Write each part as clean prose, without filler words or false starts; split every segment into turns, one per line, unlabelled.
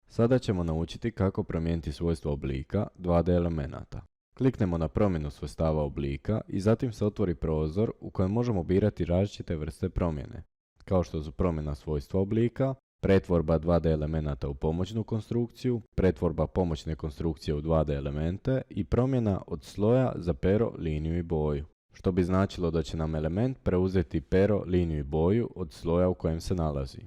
Sada ćemo naučiti kako promijeniti svojstvo oblika 2D elemenata. Kliknemo na promjenu svojstava oblika i zatim se otvori prozor u kojem možemo birati različite vrste promjene, kao što su promjena svojstva oblika, pretvorba 2D elemenata u pomoćnu konstrukciju, pretvorba pomoćne konstrukcije u 2D elemente i promjena od sloja za pero, liniju i boju, što bi značilo da će nam element preuzeti pero, liniju i boju od sloja u kojem se nalazi.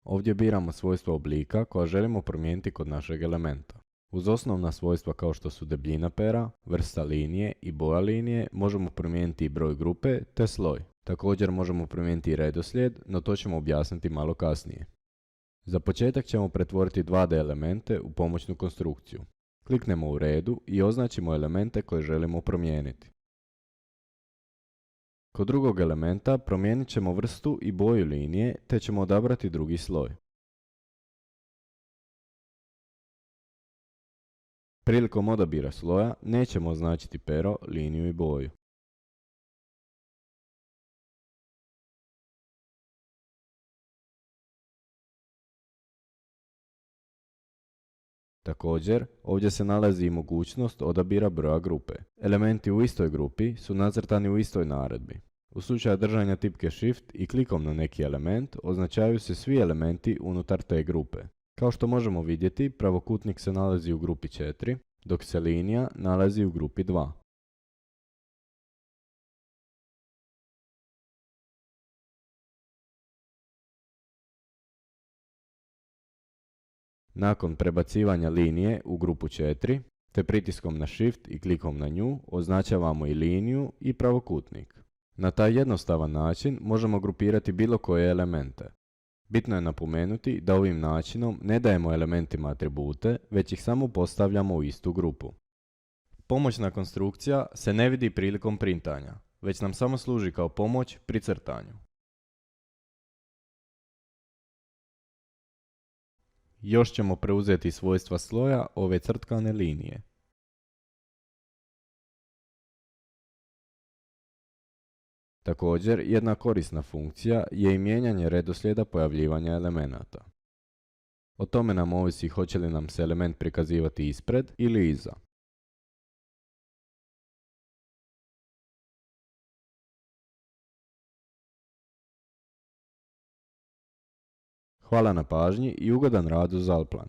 Ovdje biramo svojstvo oblika koja želimo promijeniti kod našeg elementa. Uz osnovna svojstva kao što su debljina pera, vrsta linije i boja linije možemo promijeniti i broj grupe te sloj. Također možemo promijeniti i redoslijed, no to ćemo objasniti malo kasnije. Za početak ćemo pretvoriti 2D elemente u pomoćnu konstrukciju. Kliknemo u redu i označimo elemente koje želimo promijeniti. Kod drugog elementa promijenit ćemo vrstu i boju linije te ćemo odabrati drugi sloj. Prilikom odabira sloja nećemo označiti pero, liniju i boju. Također, ovdje se nalazi i mogućnost odabira broja grupe. Elementi u istoj grupi su nacrtani u istoj naredbi. U slučaju držanja tipke Shift i klikom na neki element označavaju se svi elementi unutar te grupe. Kao što možemo vidjeti, pravokutnik se nalazi u grupi 4, dok se linija nalazi u grupi 2. Nakon prebacivanja linije u grupu 4, te pritiskom na Shift i klikom na nju, označavamo i liniju i pravokutnik. Na taj jednostavan način možemo grupirati bilo koje elemente. Bitno je napomenuti da ovim načinom ne dajemo elementima atribute, već ih samo postavljamo u istu grupu. Pomoćna konstrukcija se ne vidi prilikom printanja, već nam samo služi kao pomoć pri crtanju. Još ćemo preuzeti svojstva sloja ove crtkane linije. Također, jedna korisna funkcija je i mijenjanje redoslijeda pojavljivanja elemenata. O tome nam ovisi hoće li nam se element prikazivati ispred ili iza. Hvala na pažnji i ugodan rad uz Alplan.